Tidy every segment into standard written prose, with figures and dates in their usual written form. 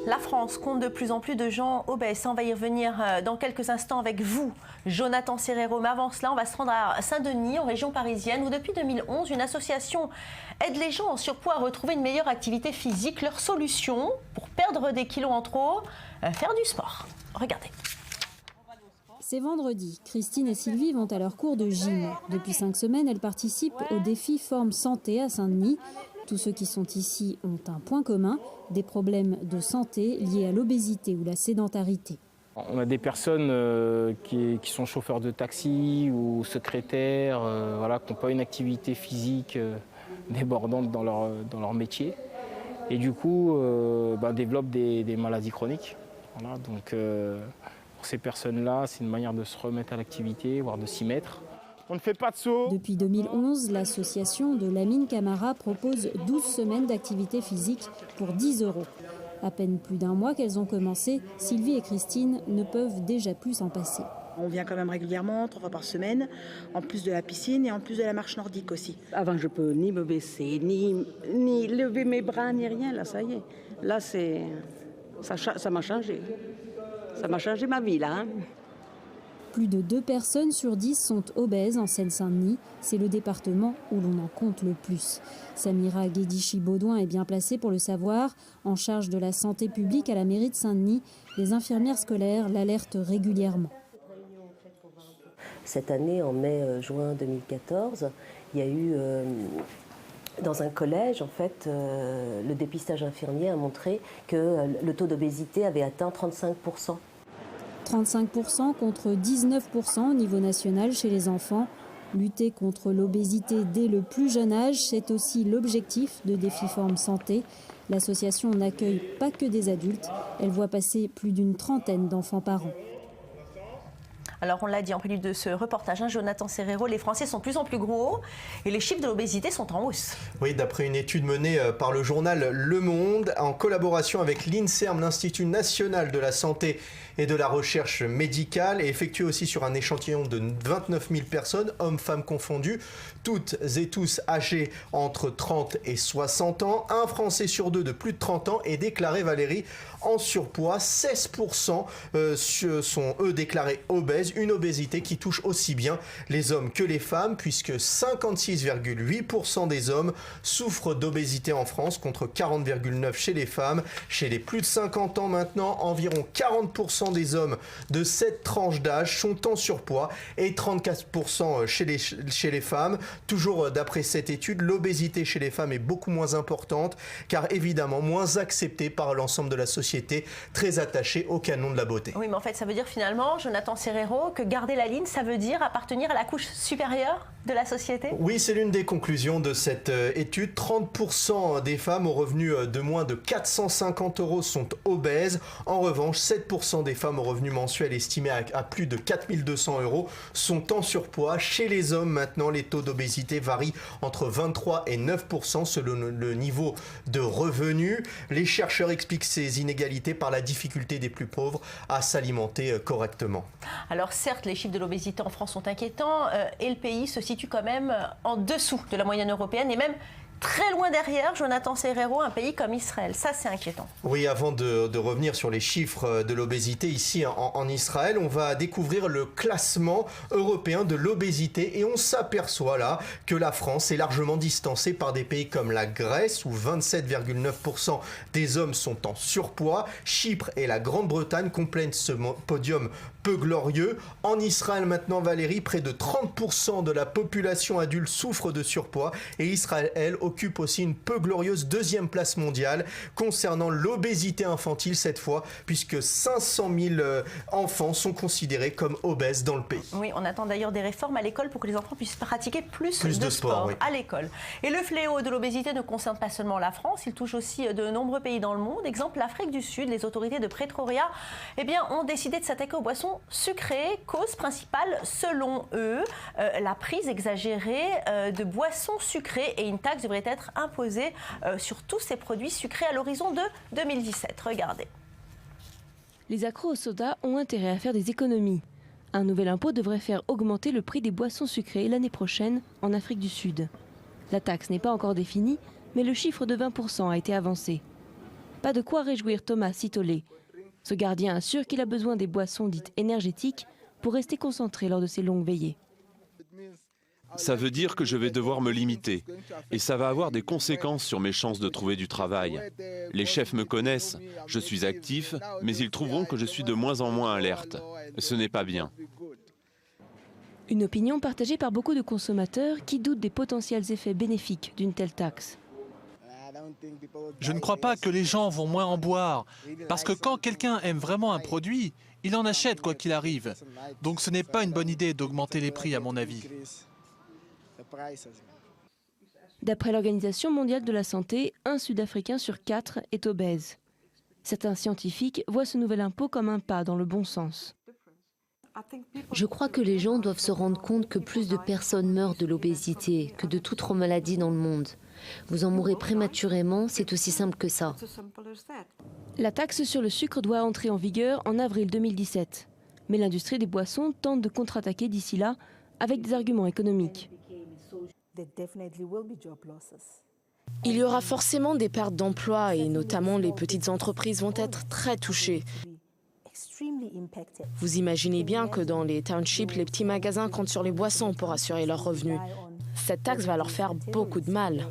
La France compte de plus en plus de gens obèses. On va y revenir dans quelques instants avec vous, Jonathan Serrero. Mais avant cela, on va se rendre à Saint-Denis, en région parisienne, où depuis 2011, une association aide les gens en surpoids à retrouver une meilleure activité physique. Leur solution pour perdre des kilos en trop, faire du sport. Regardez. C'est vendredi. Christine et Sylvie vont à leur cours de gym. Depuis 5 semaines, elles participent au défi Forme Santé à Saint-Denis. Tous ceux qui sont ici ont un point commun, des problèmes de santé liés à l'obésité ou la sédentarité. On a des personnes qui sont chauffeurs de taxi ou secrétaires, voilà, qui n'ont pas une activité physique débordante dans leur métier. Et du coup, développent des maladies chroniques. Voilà, donc, pour ces personnes-là, c'est une manière de se remettre à l'activité, voire de s'y mettre. On ne fait pas de saut. Depuis 2011, l'association de Lamine Camara propose 12 semaines d'activité physique pour 10 €. À peine plus d'un mois qu'elles ont commencé, Sylvie et Christine ne peuvent déjà plus s'en passer. On vient quand même régulièrement, 3 fois par semaine, en plus de la piscine et en plus de la marche nordique aussi. Avant, je peux ni me baisser, ni lever mes bras, ni rien. Là, ça y est. Là, ça m'a changé. Ça m'a changé ma vie, là. Hein. Plus de 2 personnes sur 10 sont obèses en Seine-Saint-Denis. C'est le département où l'on en compte le plus. Samira Guédichi-Baudouin est bien placée pour le savoir. En charge de la santé publique à la mairie de Saint-Denis, les infirmières scolaires l'alertent régulièrement. Cette année, en mai-juin 2014, il y a eu, dans un collège, en fait, le dépistage infirmier a montré que le taux d'obésité avait atteint 35%. 35% contre 19% au niveau national chez les enfants. Lutter contre l'obésité dès le plus jeune âge, c'est aussi l'objectif de Défi Forme Santé. L'association n'accueille pas que des adultes, elle voit passer plus d'une trentaine d'enfants par an. Alors on l'a dit en prélude de ce reportage, Jonathan Serrero, les Français sont de plus en plus gros et les chiffres de l'obésité sont en hausse. Oui, d'après une étude menée par le journal Le Monde, en collaboration avec l'INSERM, l'Institut national de la santé et de la recherche médicale, et effectuée aussi sur un échantillon de 29 000 personnes, hommes, femmes confondus, toutes et tous âgés entre 30 et 60 ans. Un Français sur 2 de plus de 30 ans est déclaré, Valérie, en surpoids. 16% sont eux déclarés obèses, une obésité qui touche aussi bien les hommes que les femmes, puisque 56,8% des hommes souffrent d'obésité en France, contre 40,9% chez les femmes. Chez les plus de 50 ans maintenant, environ 40% des hommes de cette tranche d'âge sont en surpoids et 34% chez les femmes. Toujours d'après cette étude, l'obésité chez les femmes est beaucoup moins importante, car évidemment moins acceptée par l'ensemble de la société, très attachée au canon de la beauté. Oui, mais en fait, ça veut dire finalement, Jonathan Serrero, que garder la ligne, ça veut dire appartenir à la couche supérieure de la société? Oui, c'est l'une des conclusions de cette étude. 30% des femmes aux revenus de moins de 450 € sont obèses. En revanche, 7% des femmes aux revenus mensuels estimés à plus de 4200 € sont en surpoids. Chez les hommes, maintenant, les taux d'obésité varient entre 23 et 9% selon le niveau de revenus. Les chercheurs expliquent ces inégalités par la difficulté des plus pauvres à s'alimenter correctement. Alors certes, les chiffres de l'obésité en France sont inquiétants et le pays se situe quand même en dessous de la moyenne européenne et même très loin derrière, Jonathan Serrero, un pays comme Israël. Ça, c'est inquiétant. Oui, avant de revenir sur les chiffres de l'obésité ici en Israël, on va découvrir le classement européen de l'obésité et on s'aperçoit là que la France est largement distancée par des pays comme la Grèce où 27,9% des hommes sont en surpoids. Chypre et la Grande-Bretagne complètent ce podium peu glorieux. En Israël maintenant, Valérie, près de 30% de la population adulte souffre de surpoids et Israël, elle, occupe aussi une peu glorieuse 2e place mondiale concernant l'obésité infantile cette fois, puisque 500 000 enfants sont considérés comme obèses dans le pays. Oui, on attend d'ailleurs des réformes à l'école pour que les enfants puissent pratiquer plus de sport oui. À l'école. Et le fléau de l'obésité ne concerne pas seulement la France, il touche aussi de nombreux pays dans le monde. Exemple, l'Afrique du Sud, les autorités de Pretoria ont décidé de s'attaquer aux boissons sucrées, cause principale selon eux, la prise exagérée de boissons sucrées, et une taxe devrait être imposée sur tous ces produits sucrés à l'horizon de 2017. Regardez. Les accros au soda ont intérêt à faire des économies. Un nouvel impôt devrait faire augmenter le prix des boissons sucrées l'année prochaine en Afrique du Sud. La taxe n'est pas encore définie, mais le chiffre de 20% a été avancé. Pas de quoi réjouir Thomas Sitolé. Ce gardien assure qu'il a besoin des boissons dites énergétiques pour rester concentré lors de ses longues veillées. Ça veut dire que je vais devoir me limiter. Et ça va avoir des conséquences sur mes chances de trouver du travail. Les chefs me connaissent, je suis actif, mais ils trouveront que je suis de moins en moins alerte. Ce n'est pas bien. Une opinion partagée par beaucoup de consommateurs qui doutent des potentiels effets bénéfiques d'une telle taxe. Je ne crois pas que les gens vont moins en boire, parce que quand quelqu'un aime vraiment un produit, il en achète quoi qu'il arrive. Donc ce n'est pas une bonne idée d'augmenter les prix à mon avis. D'après l'Organisation mondiale de la santé, un Sud-Africain sur 4 est obèse. Certains scientifiques voient ce nouvel impôt comme un pas dans le bon sens. Je crois que les gens doivent se rendre compte que plus de personnes meurent de l'obésité que de toute autre maladie dans le monde. Vous en mourrez prématurément, c'est aussi simple que ça. La taxe sur le sucre doit entrer en vigueur en avril 2017. Mais l'industrie des boissons tente de contre-attaquer d'ici là avec des arguments économiques. Il y aura forcément des pertes d'emplois et notamment les petites entreprises vont être très touchées. Vous imaginez bien que dans les townships, les petits magasins comptent sur les boissons pour assurer leurs revenus. Cette taxe va leur faire beaucoup de mal.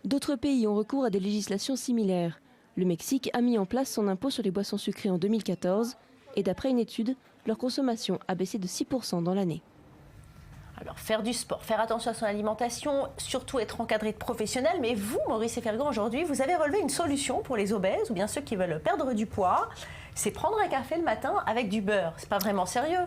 D'autres pays ont recours à des législations similaires. Le Mexique a mis en place son impôt sur les boissons sucrées en 2014 et d'après une étude, leur consommation a baissé de 6% dans l'année. Alors, faire du sport, faire attention à son alimentation, surtout être encadré de professionnels. Mais vous, Maurice Effergan, aujourd'hui, vous avez relevé une solution pour les obèses ou bien ceux qui veulent perdre du poids. C'est prendre un café le matin avec du beurre. C'est pas vraiment sérieux.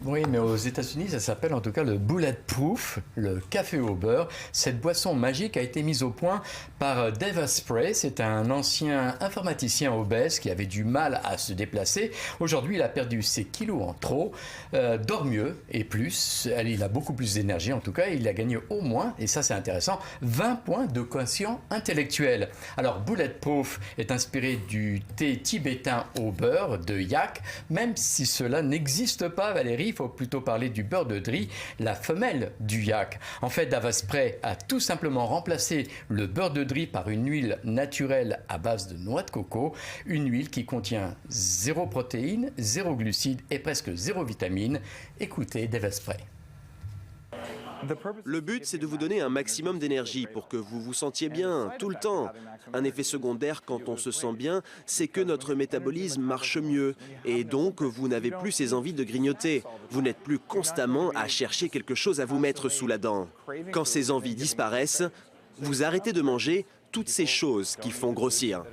Oui, mais aux États-Unis, ça s'appelle en tout cas le Bulletproof, le café au beurre. Cette boisson magique a été mise au point par Dave Asprey. C'est un ancien informaticien obèse qui avait du mal à se déplacer. Aujourd'hui, il a perdu ses kilos en trop, dort mieux et plus. Il a beaucoup plus d'énergie en tout cas. Il a gagné au moins, et ça c'est intéressant, 20 points de quotient intellectuel. Alors Bulletproof est inspiré du thé tibétain au beurre de yak, même si cela n'existe pas, Valérie. Il faut plutôt parler du beurre de Dri, la femelle du yak. En fait, Dave Asprey a tout simplement remplacé le beurre de Dri par une huile naturelle à base de noix de coco, une huile qui contient 0 protéines, 0 glucides et presque 0 vitamines. Écoutez Dave Asprey. Le but, c'est de vous donner un maximum d'énergie pour que vous vous sentiez bien tout le temps. Un effet secondaire quand on se sent bien, c'est que notre métabolisme marche mieux et donc vous n'avez plus ces envies de grignoter. Vous n'êtes plus constamment à chercher quelque chose à vous mettre sous la dent. Quand ces envies disparaissent, vous arrêtez de manger toutes ces choses qui font grossir.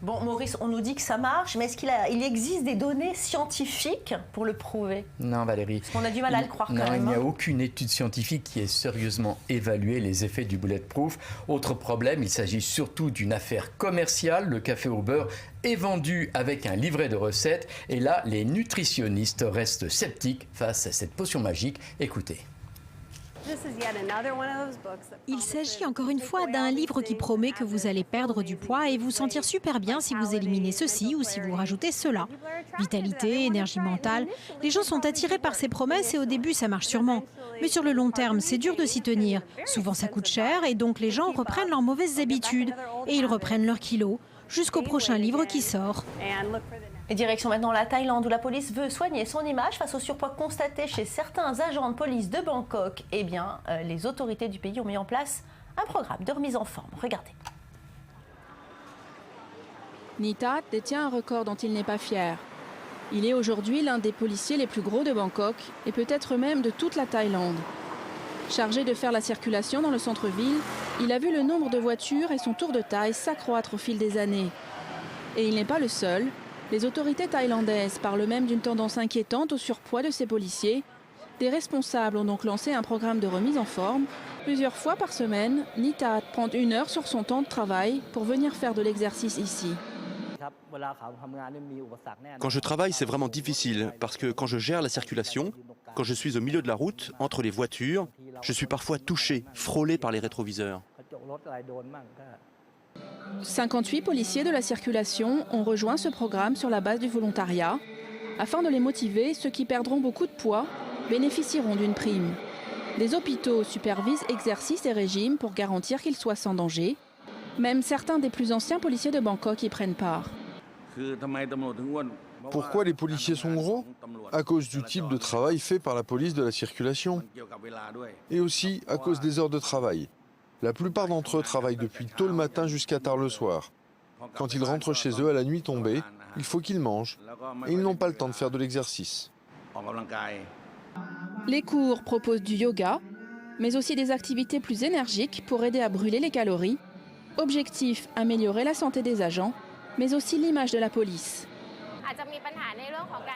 Bon, Maurice, on nous dit que ça marche, mais est-ce qu'il existe des données scientifiques pour le prouver? Non, Valérie. Parce qu'on a du mal à le croire quand même. Non, il n'y a aucune étude scientifique qui ait sérieusement évalué les effets du Bulletproof. Autre problème, il s'agit surtout d'une affaire commerciale. Le café au beurre est vendu avec un livret de recettes. Et là, les nutritionnistes restent sceptiques face à cette potion magique. Écoutez. Il s'agit encore une fois d'un livre qui promet que vous allez perdre du poids et vous sentir super bien si vous éliminez ceci ou si vous rajoutez cela. Vitalité, énergie mentale, les gens sont attirés par ces promesses et au début ça marche sûrement. Mais sur le long terme, c'est dur de s'y tenir. Souvent ça coûte cher et donc les gens reprennent leurs mauvaises habitudes et ils reprennent leurs kilos jusqu'au prochain livre qui sort. Et direction maintenant la Thaïlande où la police veut soigner son image face au surpoids constaté chez certains agents de police de Bangkok. Eh bien, les autorités du pays ont mis en place un programme de remise en forme. Regardez. Nitat détient un record dont il n'est pas fier. Il est aujourd'hui l'un des policiers les plus gros de Bangkok et peut-être même de toute la Thaïlande. Chargé de faire la circulation dans le centre-ville, il a vu le nombre de voitures et son tour de taille s'accroître au fil des années. Et il n'est pas le seul. Les autorités thaïlandaises parlent même d'une tendance inquiétante au surpoids de ces policiers. Des responsables ont donc lancé un programme de remise en forme. Plusieurs fois par semaine, Nitat prend 1 heure sur son temps de travail pour venir faire de l'exercice ici. Quand je travaille, c'est vraiment difficile parce que quand je gère la circulation, quand je suis au milieu de la route, entre les voitures, je suis parfois touché, frôlé par les rétroviseurs. 58 policiers de la circulation ont rejoint ce programme sur la base du volontariat. Afin de les motiver, ceux qui perdront beaucoup de poids bénéficieront d'une prime. Les hôpitaux supervisent exercices et régimes pour garantir qu'ils soient sans danger. Même certains des plus anciens policiers de Bangkok y prennent part. Pourquoi les policiers sont gros? À cause du type de travail fait par la police de la circulation. Et aussi à cause des heures de travail. La plupart d'entre eux travaillent depuis tôt le matin jusqu'à tard le soir. Quand ils rentrent chez eux à la nuit tombée, il faut qu'ils mangent. Et ils n'ont pas le temps de faire de l'exercice. Les cours proposent du yoga, mais aussi des activités plus énergiques pour aider à brûler les calories. Objectif, améliorer la santé des agents, mais aussi l'image de la police.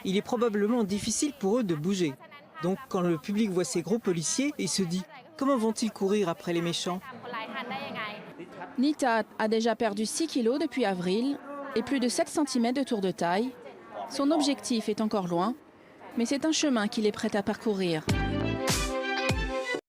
Il est probablement difficile pour eux de bouger. Donc quand le public voit ces gros policiers, il se dit « Comment vont-ils courir après les méchants ?» Nitat a déjà perdu 6 kilos depuis avril et plus de 7 cm de tour de taille. Son objectif est encore loin, mais c'est un chemin qu'il est prêt à parcourir.